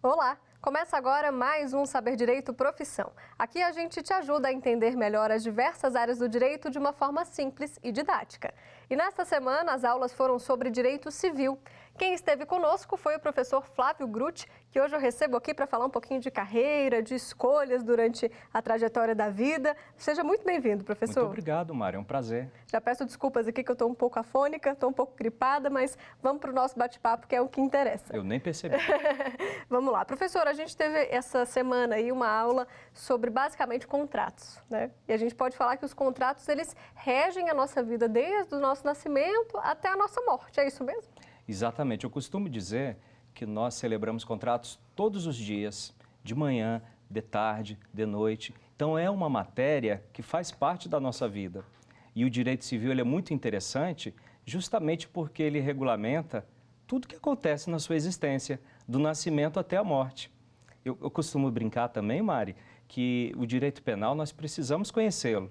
Olá! Começa agora mais um Saber Direito Profissão. Aqui a gente te ajuda a entender melhor as diversas áreas do direito de uma forma simples e didática. E nesta semana as aulas foram sobre direito civil. Quem esteve conosco foi o professor Flávio Grutti, que hoje eu recebo aqui para falar um pouquinho de carreira, de escolhas durante a trajetória da vida. Seja muito bem-vindo, professor. Muito obrigado, Mário. É um prazer. Já peço desculpas aqui que eu estou um pouco afônica, estou um pouco gripada, mas vamos para o nosso bate-papo, que é o que interessa. Eu nem percebi. Vamos lá. Professor, a gente teve essa semana aí uma aula sobre basicamente contratos, né? E a gente pode falar que os contratos, eles regem a nossa vida desde o nosso nascimento até a nossa morte. É isso mesmo? Exatamente. Eu costumo dizer que nós celebramos contratos todos os dias, de manhã, de tarde, de noite. Então é uma matéria que faz parte da nossa vida. E o direito civil ele é muito interessante justamente porque ele regulamenta tudo que acontece na sua existência, do nascimento até a morte. Eu costumo brincar também, Mari, que o direito penal nós precisamos conhecê-lo.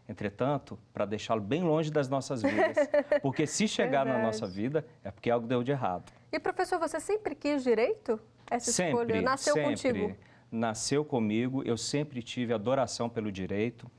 Entretanto, para deixá-lo bem longe das nossas vidas, porque se chegar na nossa vida é porque algo deu de errado. E professor, você sempre quis direito? Essa escolha nasceu contigo? Nasceu comigo, eu sempre tive adoração pelo direito.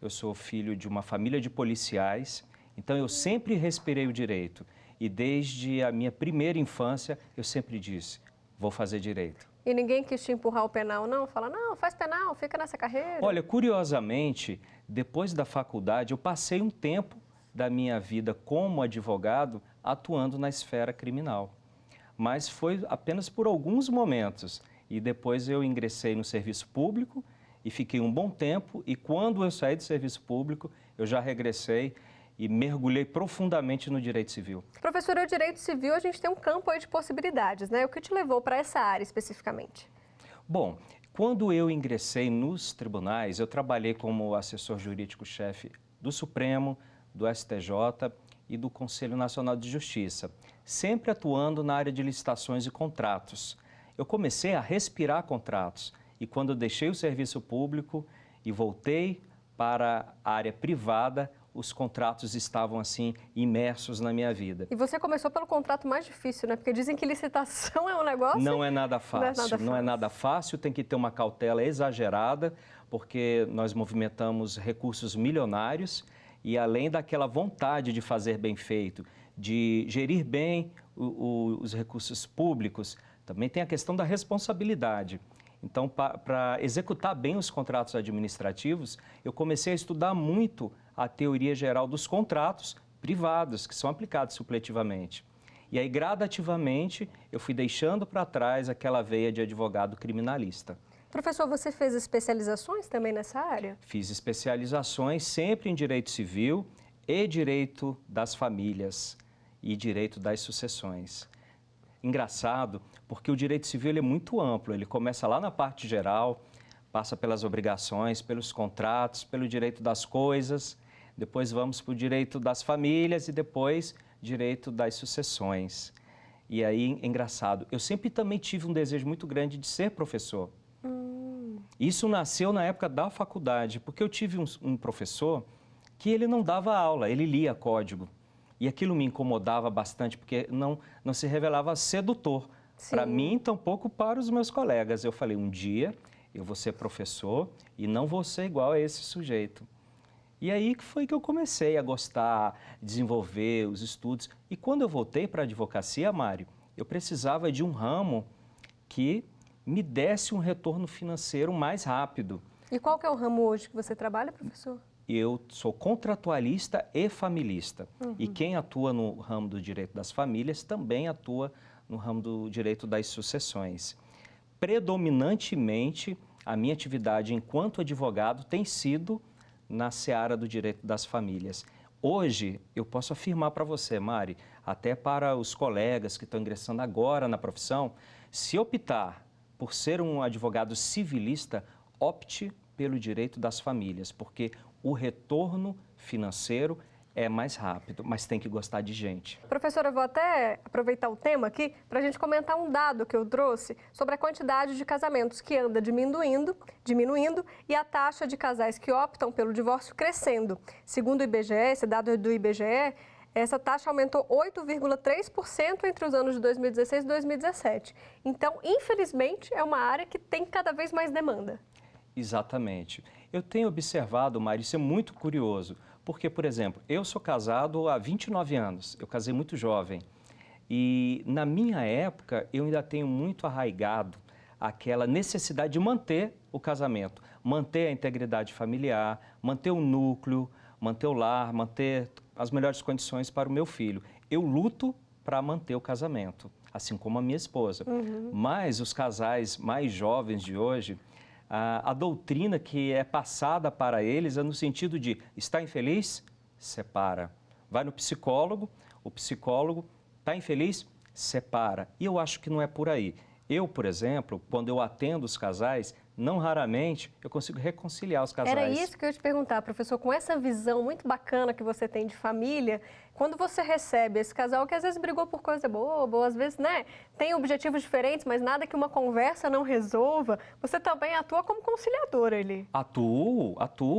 Eu sou filho de uma família de policiais, então eu sempre respirei o direito. E desde a minha primeira infância, eu sempre disse, vou fazer direito. E ninguém quis te empurrar o penal, não? Fala, não, faz penal, fica nessa carreira. Olha, curiosamente, depois da faculdade, eu passei um tempo da minha vida como advogado atuando na esfera criminal. Mas foi apenas por alguns momentos. E depois eu ingressei no serviço público e fiquei um bom tempo. E quando eu saí do serviço público, eu já regressei e mergulhei profundamente no direito civil. Professor, o direito civil, a gente tem um campo aí de possibilidades, né? O que te levou para essa área especificamente? Bom, quando eu ingressei nos tribunais, eu trabalhei como assessor jurídico-chefe do Supremo, do STJ e do Conselho Nacional de Justiça, sempre atuando na área de licitações e contratos. Eu comecei a respirar contratos e quando eu deixei o serviço público e voltei para a área privada, os contratos estavam assim imersos na minha vida. E você começou pelo contrato mais difícil, né? Porque dizem que licitação é um negócio... Não é nada fácil, não é nada fácil, tem que ter uma cautela exagerada, porque nós movimentamos recursos milionários e além daquela vontade de fazer bem feito, de gerir bem os recursos públicos, também tem a questão da responsabilidade. Então, para executar bem os contratos administrativos, eu comecei a estudar muito a teoria geral dos contratos privados, que são aplicados supletivamente. E aí, gradativamente, eu fui deixando para trás aquela veia de advogado criminalista. Professor, você fez especializações também nessa área? Fiz especializações sempre em direito civil e direito das famílias e direito das sucessões. Engraçado, porque o direito civil ele é muito amplo, ele começa lá na parte geral, passa pelas obrigações, pelos contratos, pelo direito das coisas, depois vamos para o direito das famílias e depois direito das sucessões. E aí, engraçado, eu sempre também tive um desejo muito grande de ser professor. Isso nasceu na época da faculdade, porque eu tive um professor que ele não dava aula, ele lia código. E aquilo me incomodava bastante, porque não se revelava sedutor para mim, tampouco para os meus colegas. Eu falei, um dia eu vou ser professor e não vou ser igual a esse sujeito. E aí que foi que eu comecei a gostar, desenvolver os estudos. E quando eu voltei para a advocacia, Mário, eu precisava de um ramo que me desse um retorno financeiro mais rápido. E qual que é o ramo hoje que você trabalha, professor? Eu sou contratualista e familista. E quem atua no ramo do direito das famílias também atua no ramo do direito das sucessões. Predominantemente, a minha atividade enquanto advogado tem sido na seara do direito das famílias. Hoje, eu posso afirmar para você, Mari, até para os colegas que estão ingressando agora na profissão, se optar por ser um advogado civilista, opte pelo direito das famílias, porque o retorno financeiro é mais rápido, mas tem que gostar de gente. Professora, eu vou até aproveitar o tema aqui para a gente comentar um dado que eu trouxe sobre a quantidade de casamentos que anda diminuindo e a taxa de casais que optam pelo divórcio crescendo. Segundo o IBGE, esse dado é do IBGE, Essa taxa aumentou 8,3% entre os anos de 2016 e 2017. Então, infelizmente, é uma área que tem cada vez mais demanda. Exatamente. Eu tenho observado, Mari, isso é muito curioso, porque, por exemplo, eu sou casado há 29 anos, eu casei muito jovem, e na minha época eu ainda tenho muito arraigado aquela necessidade de manter o casamento, manter a integridade familiar, manter o núcleo, manter o lar, manter as melhores condições para o meu filho. Eu luto para manter o casamento, assim como a minha esposa. Mas os casais mais jovens de hoje, a doutrina que é passada para eles é no sentido de: está infeliz? Separa. Vai no psicólogo, o psicólogo está infeliz? Separa. E eu acho que não é por aí. Eu, por exemplo, quando eu atendo os casais, não raramente eu consigo reconciliar os casais. Era isso que eu ia te perguntar, professor, com essa visão muito bacana que você tem de família, quando você recebe esse casal que às vezes brigou por coisa boba, ou às vezes, né, tem objetivos diferentes, mas nada que uma conversa não resolva, você também atua como conciliador ali. Atuo.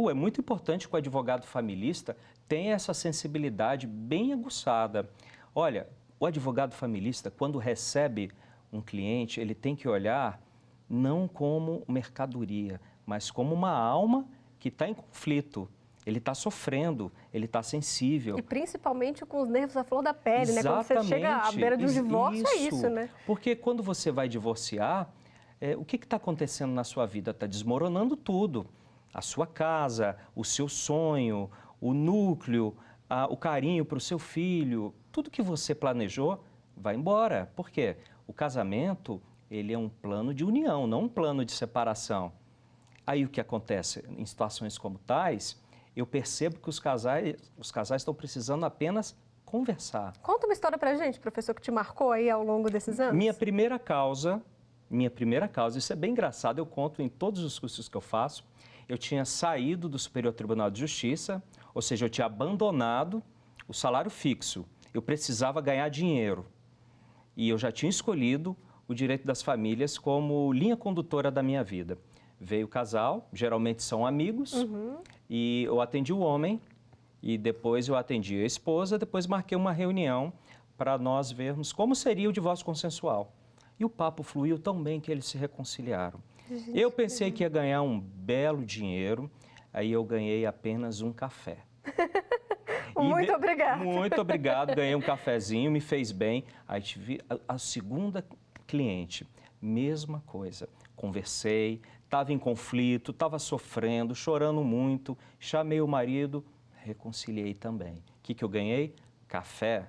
É muito importante que o advogado familista tenha essa sensibilidade bem aguçada. Olha, o advogado familista, quando recebe um cliente, ele tem que olhar não como mercadoria, mas como uma alma que está em conflito. Ele está sofrendo, ele está sensível. E principalmente com os nervos à flor da pele, né? Quando você chega à beira de um divórcio, é isso, né? Porque quando você vai divorciar, o que está acontecendo na sua vida? Está desmoronando tudo. A sua casa, o seu sonho, o núcleo, o carinho para o seu filho, tudo que você planejou vai embora. Por quê? O casamento, ele é um plano de união, não um plano de separação. Aí o que acontece? Em situações como tais, eu percebo que os casais estão precisando apenas conversar. Conta uma história pra gente, professor, que te marcou aí ao longo desses anos. Minha primeira causa, isso é bem engraçado, eu conto em todos os cursos que eu faço. Eu tinha saído do Superior Tribunal de Justiça, ou seja, eu tinha abandonado o salário fixo. Eu precisava ganhar dinheiro. E eu já tinha escolhido o direito das famílias como linha condutora da minha vida. Veio o casal, geralmente são amigos, e eu atendi o homem, e depois eu atendi a esposa, depois marquei uma reunião para nós vermos como seria o divórcio consensual. E o papo fluiu tão bem que eles se reconciliaram. Eu pensei que ia ganhar um belo dinheiro, aí eu ganhei apenas um café. Muito obrigada. Muito obrigado, ganhei um cafezinho, me fez bem. Aí tive a segunda cliente, mesma coisa. Conversei, estava em conflito, estava sofrendo, chorando muito, chamei o marido, reconciliei também. O que eu ganhei? Café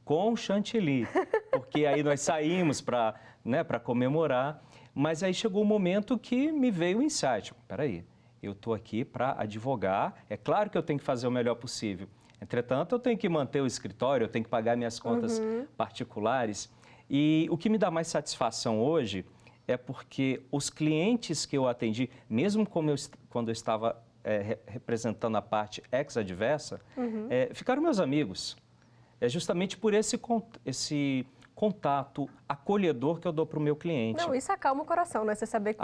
com chantilly, porque aí nós saímos para comemorar, mas aí chegou um momento que me veio o insight. Peraí, eu estou aqui para advogar, é claro que eu tenho que fazer o melhor possível. Entretanto, eu tenho que manter o escritório, eu tenho que pagar minhas contas particulares. E o que me dá mais satisfação hoje é porque os clientes que eu atendi, mesmo quando eu estava representando a parte ex-adversa, ficaram meus amigos. É justamente por esse contato acolhedor que eu dou para o meu cliente. Não, isso acalma o coração, né? Você saber que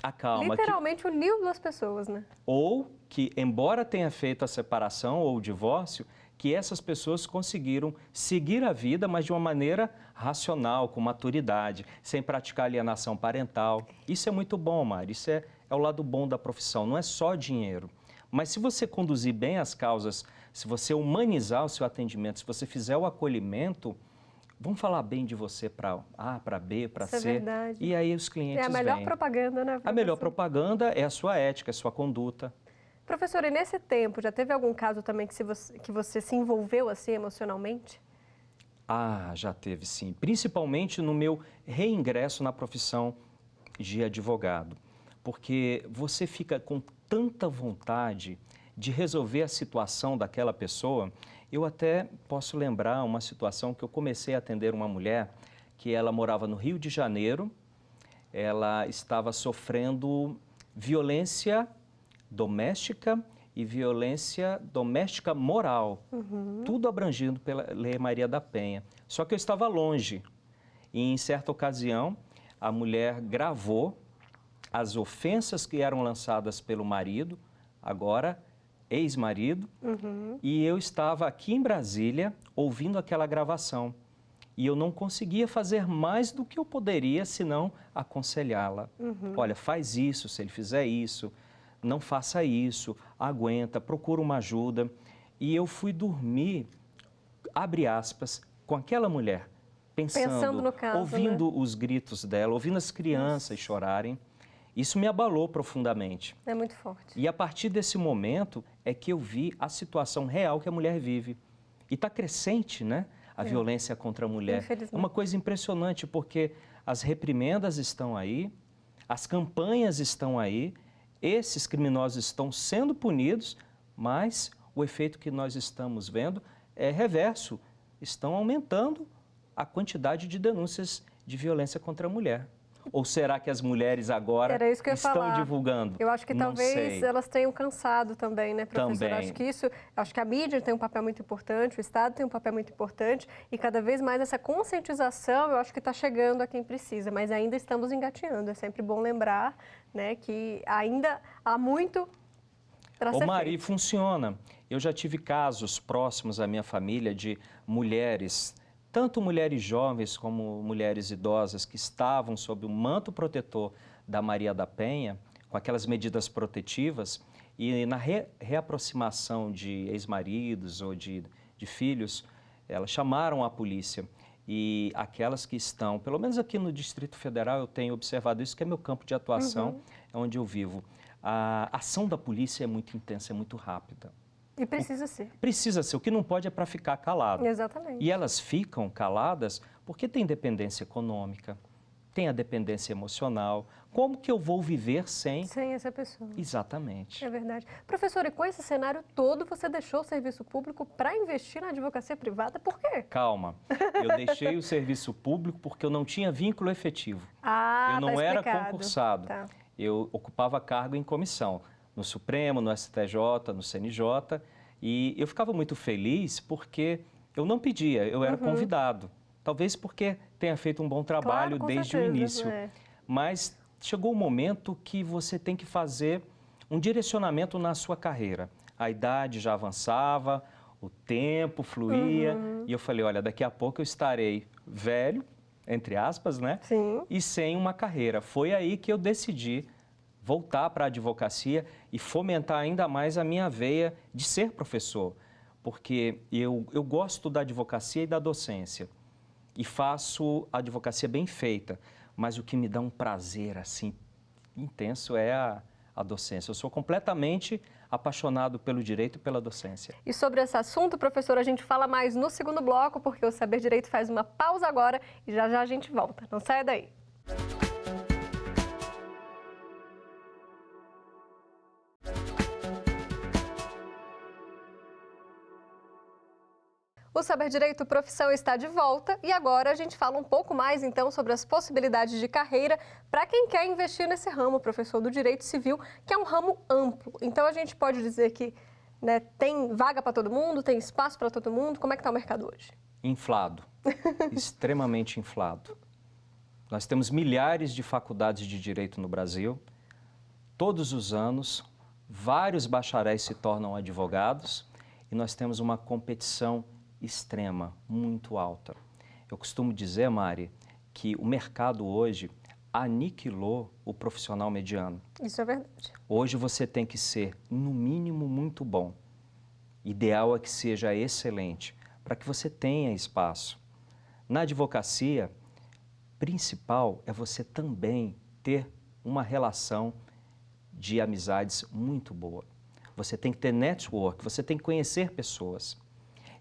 Acalma. Literalmente uniu duas pessoas, né? Ou que, embora tenha feito a separação ou o divórcio, que essas pessoas conseguiram seguir a vida, mas de uma maneira racional, com maturidade, sem praticar alienação parental. Isso é muito bom, Mari. Isso é o lado bom da profissão. Não é só dinheiro. Mas se você conduzir bem as causas, se você humanizar o seu atendimento, se você fizer o acolhimento, vão falar bem de você para A, para B, para C. Isso é verdade. E aí os clientes vêm. É a melhor propaganda, né, professor? A melhor propaganda é a sua ética, a sua conduta. Professora, e nesse tempo, já teve algum caso também que você se envolveu assim emocionalmente? Ah, já teve sim. Principalmente no meu reingresso na profissão de advogado. Porque você fica com tanta vontade de resolver a situação daquela pessoa. Eu até posso lembrar uma situação que eu comecei a atender uma mulher que ela morava no Rio de Janeiro. Ela estava sofrendo violência doméstica e violência doméstica moral, tudo abrangido pela Lei Maria da Penha. Só que eu estava longe e, em certa ocasião, a mulher gravou as ofensas que eram lançadas pelo marido, agora ex-marido, e eu estava aqui em Brasília ouvindo aquela gravação. E eu não conseguia fazer mais do que eu poderia, senão aconselhá-la. Olha, faz isso, se ele fizer isso, não faça isso, aguenta, procura uma ajuda. E eu fui dormir, abre aspas, com aquela mulher, pensando no caso, ouvindo os gritos dela, ouvindo as crianças chorarem. Isso me abalou profundamente. É muito forte. E a partir desse momento é que eu vi a situação real que a mulher vive. E está crescente, né? A violência contra a mulher. É uma coisa impressionante, porque as reprimendas estão aí, as campanhas estão aí, esses criminosos estão sendo punidos, mas o efeito que nós estamos vendo é reverso. Estão aumentando a quantidade de denúncias de violência contra a mulher. Ou será que as mulheres agora estão divulgando? Eu acho que talvez elas tenham cansado também, né, professor? Também. Acho que a mídia tem um papel muito importante, o Estado tem um papel muito importante e cada vez mais essa conscientização eu acho que está chegando a quem precisa, mas ainda estamos engatinhando. É sempre bom lembrar, né, que ainda há muito para ser feito. Mari, funciona. Eu já tive casos próximos à minha família de mulheres, tanto mulheres jovens como mulheres idosas que estavam sob o manto protetor da Maria da Penha, com aquelas medidas protetivas, e na reaproximação de ex-maridos ou de filhos, elas chamaram a polícia. E aquelas que estão, pelo menos aqui no Distrito Federal, eu tenho observado isso, que é meu campo de atuação, é onde eu vivo. A ação da polícia é muito intensa, é muito rápida. E precisa ser. Precisa ser. O que não pode é para ficar calado. Exatamente. E elas ficam caladas porque tem dependência econômica, tem a dependência emocional. Como que eu vou viver sem essa pessoa? Exatamente. É verdade. Professor, e com esse cenário todo, você deixou o serviço público para investir na advocacia privada? Por quê? Calma. Eu deixei o serviço público porque eu não tinha vínculo efetivo. Eu não era concursado. Tá. Eu ocupava cargo em comissão, no Supremo, no STJ, no CNJ, e eu ficava muito feliz porque eu não pedia, eu era convidado. Talvez porque tenha feito um bom trabalho desde o início. Mas chegou um momento que você tem que fazer um direcionamento na sua carreira. A idade já avançava, o tempo fluía, e eu falei, olha, daqui a pouco eu estarei velho, entre aspas, né? Sim. E sem uma carreira. Foi aí que eu decidi voltar para a advocacia e fomentar ainda mais a minha veia de ser professor, porque eu gosto da advocacia e da docência e faço a advocacia bem feita, mas o que me dá um prazer assim intenso é a docência. Eu sou completamente apaixonado pelo direito e pela docência. E sobre esse assunto, professor, a gente fala mais no segundo bloco, porque o Saber Direito faz uma pausa agora e já já a gente volta. Não saia daí. O Saber Direito Profissão está de volta e agora a gente fala um pouco mais então sobre as possibilidades de carreira para quem quer investir nesse ramo, professor, do direito civil, que é um ramo amplo. Então a gente pode dizer que, né, tem vaga para todo mundo, tem espaço para todo mundo. Como é que está o mercado hoje? Inflado, extremamente inflado. Nós temos milhares de faculdades de direito no Brasil. Todos os anos, vários bacharéis se tornam advogados e nós temos uma competição extrema, muito alta. Eu costumo dizer, Mari, que o mercado hoje aniquilou o profissional mediano. Isso é verdade. Hoje você tem que ser, no mínimo, muito bom. Ideal é que seja excelente, para que você tenha espaço. Na advocacia, principal é você também ter uma relação de amizades muito boa. Você tem que ter network, você tem que conhecer pessoas.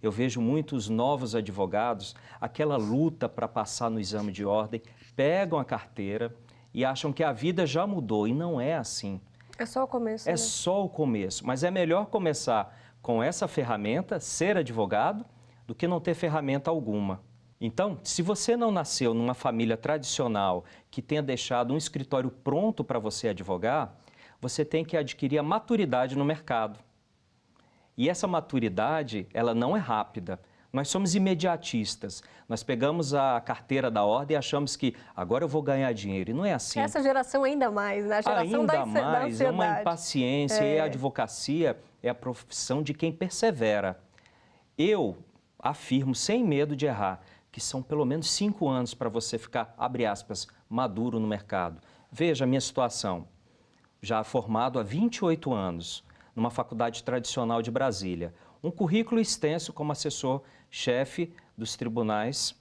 Eu vejo muitos novos advogados, aquela luta para passar no exame de ordem, pegam a carteira e acham que a vida já mudou, e não é assim. É só o começo, É só o começo, mas é melhor começar com essa ferramenta, ser advogado, do que não ter ferramenta alguma. Então, se você não nasceu numa família tradicional que tenha deixado um escritório pronto para você advogar, você tem que adquirir a maturidade no mercado. E essa maturidade, ela não é rápida. Nós somos imediatistas. Nós pegamos a carteira da ordem e achamos que agora eu vou ganhar dinheiro. E não é assim. Essa geração ainda mais, né? A geração Ainda da mais, é uma ansiedade. impaciência. E a advocacia é a profissão de quem persevera. Eu afirmo, sem medo de errar, que são pelo menos 5 anos para você ficar, abre aspas, maduro no mercado. Veja a minha situação. Já formado há 28 anos, numa faculdade tradicional de Brasília. Um currículo extenso como assessor-chefe dos tribunais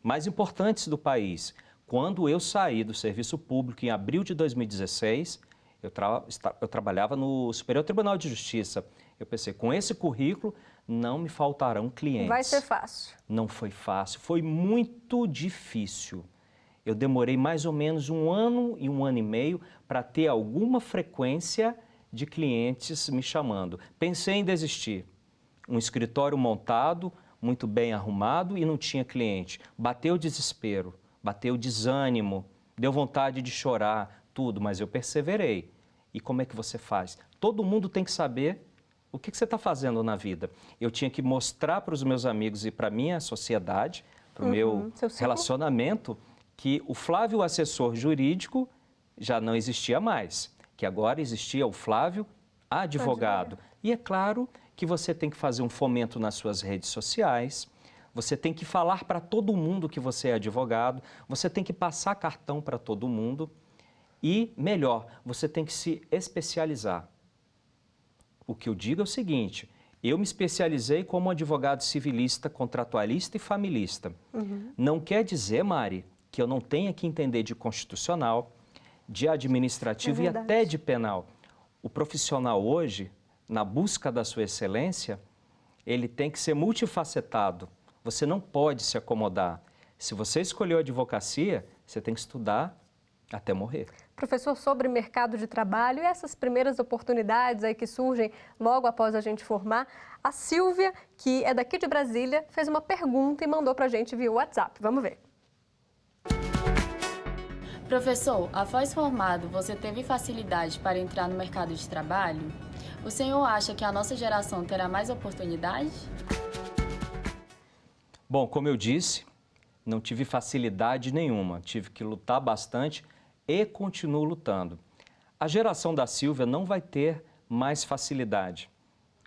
mais importantes do país. Quando eu saí do serviço público em abril de 2016, eu trabalhava no Superior Tribunal de Justiça. Eu pensei, com esse currículo não me faltarão clientes. Vai ser fácil. Não foi fácil, foi muito difícil. Eu demorei mais ou menos 1 ano e 1 ano e meio para ter alguma frequência de clientes me chamando. Pensei em desistir. Um escritório montado, muito bem arrumado e não tinha cliente. Bateu o desespero, bateu o desânimo, deu vontade de chorar, tudo, mas eu perseverei. E como é que você faz? Todo mundo tem que saber o que você está fazendo na vida. Eu tinha que mostrar para os meus amigos e para a minha sociedade, para o meu relacionamento, que o Flávio assessor jurídico já não existia mais, que agora existia o Flávio advogado. E é claro que você tem que fazer um fomento nas suas redes sociais, você tem que falar para todo mundo que você é advogado, você tem que passar cartão para todo mundo e, melhor, você tem que se especializar. O que eu digo é o seguinte, eu me especializei como advogado civilista, contratualista e familista. Não quer dizer, Mari, que eu não tenha que entender de constitucional, de administrativo e até de penal. O profissional hoje, na busca da sua excelência, ele tem que ser multifacetado. Você não pode se acomodar. Se você escolheu a advocacia, você tem que estudar até morrer. Professor, sobre mercado de trabalho e essas primeiras oportunidades aí que surgem logo após a gente formar, a Silvia, que é daqui de Brasília, fez uma pergunta e mandou para a gente via WhatsApp. Vamos ver. Professor, após formado, você teve facilidade para entrar no mercado de trabalho? O senhor acha que a nossa geração terá mais oportunidade? Bom, como eu disse, não tive facilidade nenhuma. Tive que lutar bastante e continuo lutando. A geração da Silvia não vai ter mais facilidade.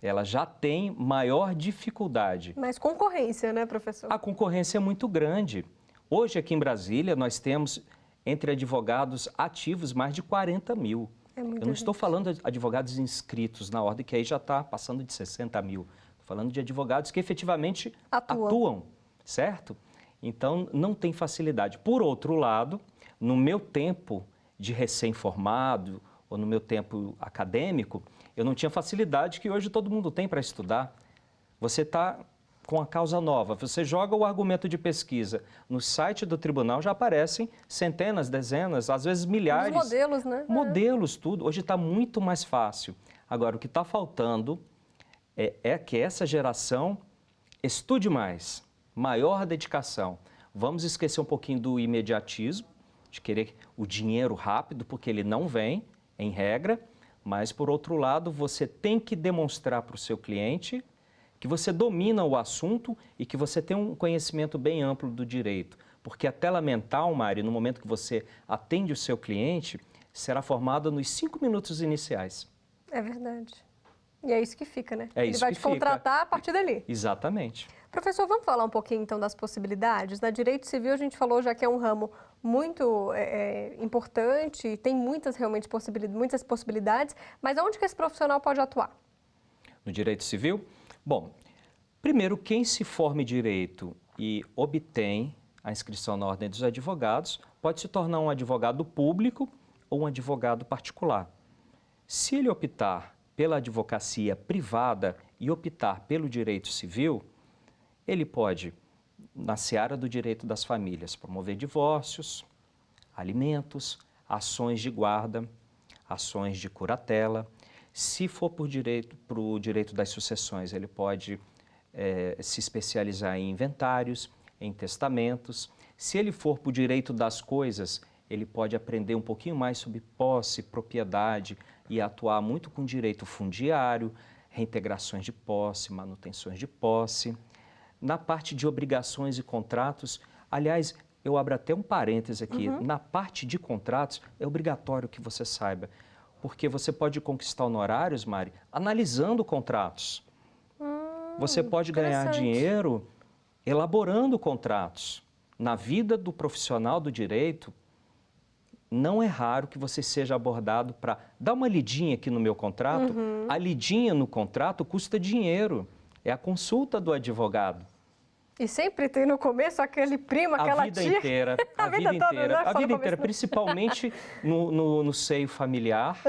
Ela já tem maior dificuldade. Mas concorrência, né, professor? A concorrência é muito grande. Hoje, aqui em Brasília, nós temos, entre advogados ativos, mais de 40 mil. Eu não estou falando de advogados inscritos na ordem, que aí já está passando de 60 mil. Estou falando de advogados que efetivamente atuam, certo? Então, não tem facilidade. Por outro lado, no meu tempo de recém-formado ou no meu tempo acadêmico, eu não tinha facilidade que hoje todo mundo tem para estudar. Você está com a causa nova, você joga o argumento de pesquisa. No site do tribunal já aparecem centenas, dezenas, às vezes milhares. Os modelos, né? Modelos, tudo. Hoje está muito mais fácil. Agora, o que está faltando é que essa geração estude mais, maior dedicação. Vamos esquecer um pouquinho do imediatismo, de querer o dinheiro rápido, porque ele não vem, em regra, mas, por outro lado, você tem que demonstrar para o seu cliente que você domina o assunto e que você tem um conhecimento bem amplo do direito. Porque a tela mental, Mari, no momento que você atende o seu cliente, será formada nos 5 minutos iniciais. É verdade. E é isso que fica, né? É isso Ele vai te contratar a partir dali. Exatamente. Professor, vamos falar um pouquinho, então, das possibilidades? Na Direito Civil, a gente falou já que é um ramo muito importante, tem muitas possibilidades, mas onde que esse profissional pode atuar? No Direito Civil? Bom, primeiro, quem se forma em Direito e obtém a inscrição na Ordem dos Advogados pode se tornar um advogado público ou um advogado particular. Se ele optar pela advocacia privada e optar pelo direito civil, ele pode, na seara do direito das famílias, promover divórcios, alimentos, ações de guarda, ações de curatela. Se for para o direito das sucessões, ele pode se especializar em inventários, em testamentos. Se ele for para o direito das coisas, ele pode aprender um pouquinho mais sobre posse, propriedade e atuar muito com direito fundiário, reintegrações de posse, manutenções de posse. Na parte de obrigações e contratos, aliás, eu abro até um parêntese aqui, na parte de contratos é obrigatório que você saiba, porque você pode conquistar honorários, Mari, analisando contratos. Você pode ganhar dinheiro elaborando contratos. Na vida do profissional do direito, não é raro que você seja abordado para dar uma lidinha aqui no meu contrato. A lidinha no contrato custa dinheiro, é a consulta do advogado. E sempre tem no começo aquele primo, aquela tia. A vida inteira, a vida inteira, a vida inteira, principalmente no seio familiar.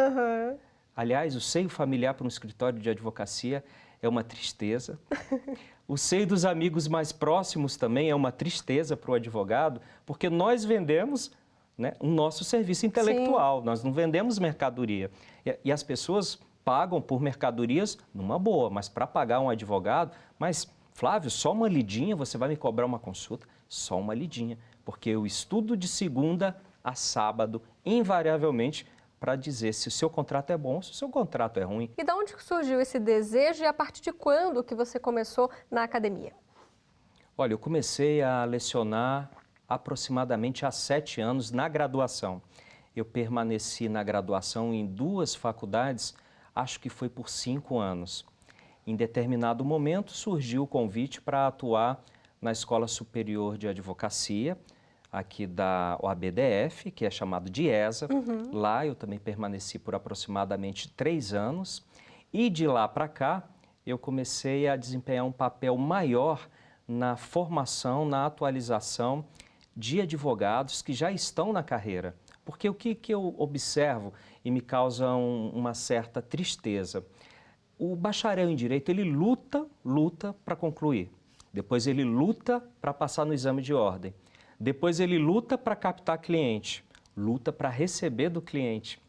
Aliás, o seio familiar para um escritório de advocacia é uma tristeza. O seio dos amigos mais próximos também é uma tristeza para o advogado, porque nós vendemos, né, o nosso serviço intelectual, nós não vendemos mercadoria. E as pessoas pagam por mercadorias numa boa, mas para pagar um advogado, mas Flávio, só uma lidinha, você vai me cobrar uma consulta? Só uma lidinha, porque eu estudo de segunda a sábado, invariavelmente, para dizer se o seu contrato é bom ou se o seu contrato é ruim. E de onde surgiu esse desejo e a partir de quando que você começou na academia? Olha, eu comecei a lecionar aproximadamente há 7 anos na graduação. Eu permaneci na graduação em 2 faculdades, acho que foi por 5 anos. Em determinado momento surgiu o convite para atuar na Escola Superior de Advocacia, aqui da OAB-DF, que é chamado de ESA. Lá eu também permaneci por aproximadamente 3 anos. E de lá para cá eu comecei a desempenhar um papel maior na formação, na atualização de advogados que já estão na carreira. Porque o que eu observo e me causa uma certa tristeza? O bacharel em Direito, ele luta para concluir. Depois ele luta para passar no exame de ordem. Depois ele luta para captar cliente. Luta para receber do cliente.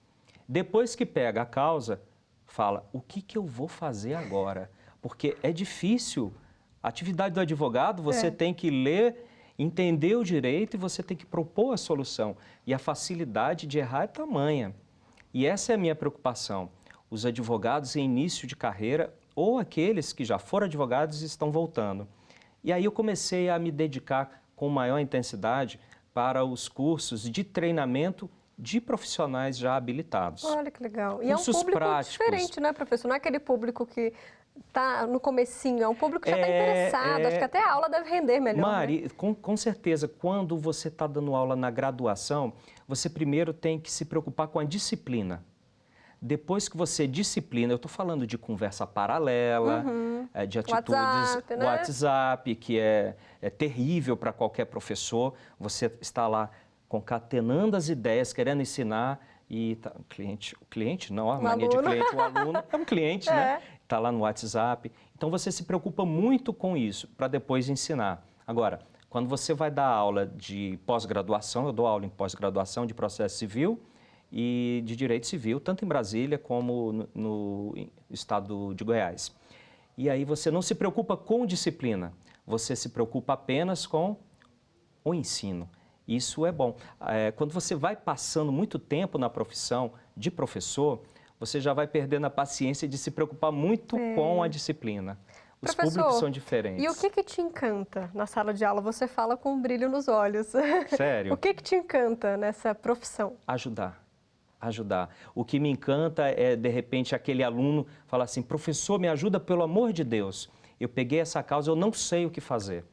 Depois que pega a causa, fala, o que eu vou fazer agora? Porque é difícil. A atividade do advogado, você tem que ler, entender o direito e você tem que propor a solução. E a facilidade de errar é tamanha. E essa é a minha preocupação. Os advogados em início de carreira ou aqueles que já foram advogados estão voltando. E aí eu comecei a me dedicar com maior intensidade para os cursos de treinamento de profissionais já habilitados. Olha que legal. E cursos é um público práticos. diferente, né, professor? Não é aquele público que está no comecinho, é um público que já está interessado. Acho que até a aula deve render melhor. Mari, né? com certeza, quando você está dando aula na graduação, você primeiro tem que se preocupar com a disciplina. Depois que você disciplina, eu estou falando de conversa paralela, de atitudes, WhatsApp, né? WhatsApp, que é terrível para qualquer professor. Você está lá concatenando as ideias, querendo ensinar e o cliente não, a mania de cliente, o aluno é um cliente, né? Está lá no WhatsApp. Então você se preocupa muito com isso para depois ensinar. Agora, quando você vai dar aula de pós-graduação, eu dou aula em pós-graduação de processo civil e de direito civil, tanto em Brasília como no estado de Goiás. E aí você não se preocupa com disciplina, você se preocupa apenas com o ensino. Isso é bom. Quando você vai passando muito tempo na profissão de professor, você já vai perdendo a paciência de se preocupar muito com a disciplina. Os públicos são diferentes. E o que te encanta na sala de aula? Você fala com um brilho nos olhos. Sério? O que te encanta nessa profissão? Ajudar. O que me encanta é, de repente, aquele aluno falar assim, professor, me ajuda pelo amor de Deus. Eu peguei essa causa, eu não sei o que fazer.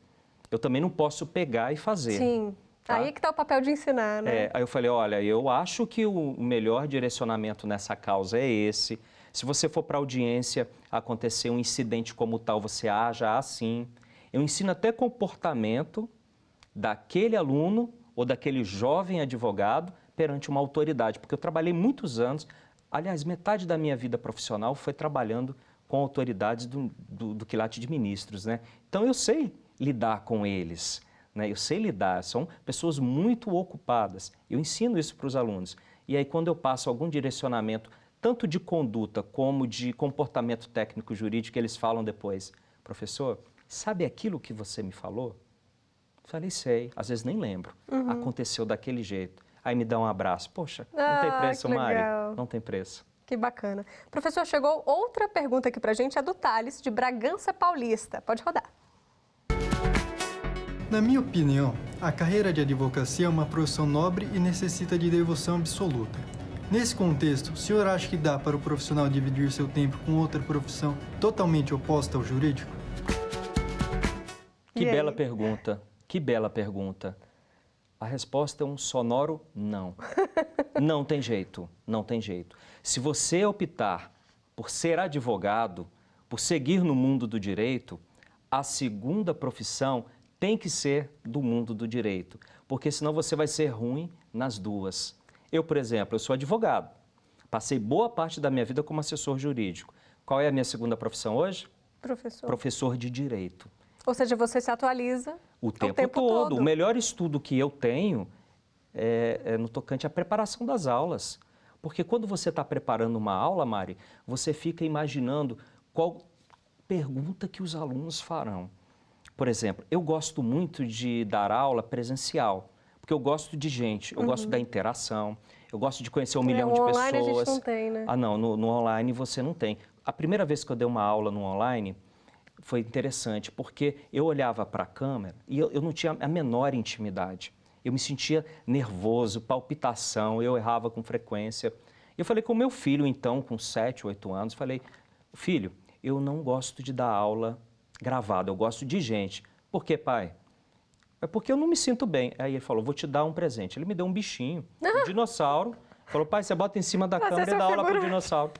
Eu também não posso pegar e fazer. Sim, tá? Aí que está o papel de ensinar, né? Aí eu falei, olha, eu acho que o melhor direcionamento nessa causa é esse. Se você for para audiência, acontecer um incidente como tal, você haja assim. Eu ensino até comportamento daquele aluno ou daquele jovem advogado perante uma autoridade, porque eu trabalhei muitos anos, aliás, metade da minha vida profissional foi trabalhando com autoridades do quilate de ministros, né? Então eu sei lidar com eles, né? Eu sei lidar, são pessoas muito ocupadas. Eu ensino isso para os alunos. E aí quando eu passo algum direcionamento, tanto de conduta como de comportamento técnico jurídico, eles falam depois, professor, sabe aquilo que você me falou? Eu falei, sei, às vezes nem lembro. Aconteceu daquele jeito. Aí me dá um abraço. Poxa, não tem preço, Mari. Não tem preço. Que bacana. Professor, chegou outra pergunta aqui pra gente, é do Thales, de Bragança Paulista. Pode rodar. Na minha opinião, a carreira de advocacia é uma profissão nobre e necessita de devoção absoluta. Nesse contexto, o senhor acha que dá para o profissional dividir seu tempo com outra profissão totalmente oposta ao jurídico? Que bela pergunta, que bela pergunta. A resposta é um sonoro não. Não tem jeito, não tem jeito. Se você optar por ser advogado, por seguir no mundo do direito, a segunda profissão tem que ser do mundo do direito, porque senão você vai ser ruim nas duas. Eu, por exemplo, eu sou advogado. Passei boa parte da minha vida como assessor jurídico. Qual é a minha segunda profissão hoje? Professor. Professor de direito. Ou seja, você se atualiza o tempo todo. O melhor estudo que eu tenho é no tocante à preparação das aulas. Porque quando você está preparando uma aula, Mari, você fica imaginando qual pergunta que os alunos farão. Por exemplo, eu gosto muito de dar aula presencial, porque eu gosto de gente, eu gosto da interação, eu gosto de conhecer 1 milhão de pessoas. No online a gente não tem, né? Ah, não, no online você não tem. A primeira vez que eu dei uma aula no online foi interessante, porque eu olhava para a câmera e eu não tinha a menor intimidade. Eu me sentia nervoso, palpitação, eu errava com frequência. Eu falei com o meu filho, então, com 7, 8 anos, falei, filho, eu não gosto de dar aula gravada, eu gosto de gente. Por quê, pai? É porque eu não me sinto bem. Aí ele falou, vou te dar um presente. Ele me deu um bichinho, um dinossauro. Falou, pai, você bota em cima da câmera e dá aula para o dinossauro.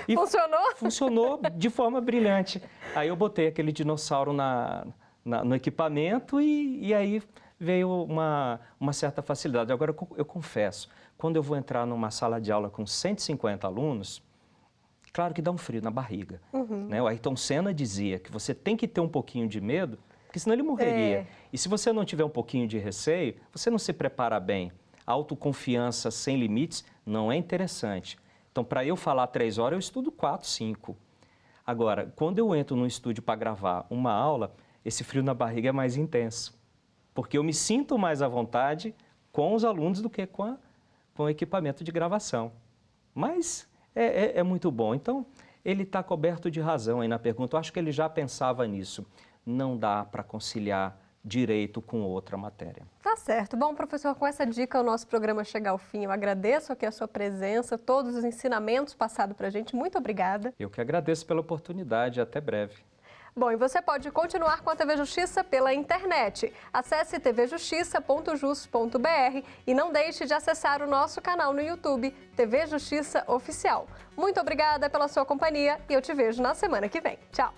E funcionou? Funcionou de forma brilhante. Aí eu botei aquele dinossauro no equipamento e aí veio uma certa facilidade. Agora, eu confesso, quando eu vou entrar numa sala de aula com 150 alunos, claro que dá um frio na barriga. Né? O Ayrton Senna dizia que você tem que ter um pouquinho de medo, porque senão ele morreria. E se você não tiver um pouquinho de receio, você não se prepara bem. A autoconfiança sem limites não é interessante. Então, para eu falar 3 horas, eu estudo 4, 5. Agora, quando eu entro num estúdio para gravar uma aula, esse frio na barriga é mais intenso. Porque eu me sinto mais à vontade com os alunos do que com o equipamento de gravação. Mas é muito bom. Então, ele está coberto de razão aí na pergunta. Eu acho que ele já pensava nisso. Não dá para conciliar direito com outra matéria. Tá certo. Bom, professor, com essa dica o nosso programa chega ao fim. Eu agradeço aqui a sua presença, todos os ensinamentos passados para a gente. Muito obrigada. Eu que agradeço pela oportunidade. Até breve. Bom, e você pode continuar com a TV Justiça pela internet. Acesse tvjustiça.jus.br e não deixe de acessar o nosso canal no YouTube, TV Justiça Oficial. Muito obrigada pela sua companhia e eu te vejo na semana que vem. Tchau!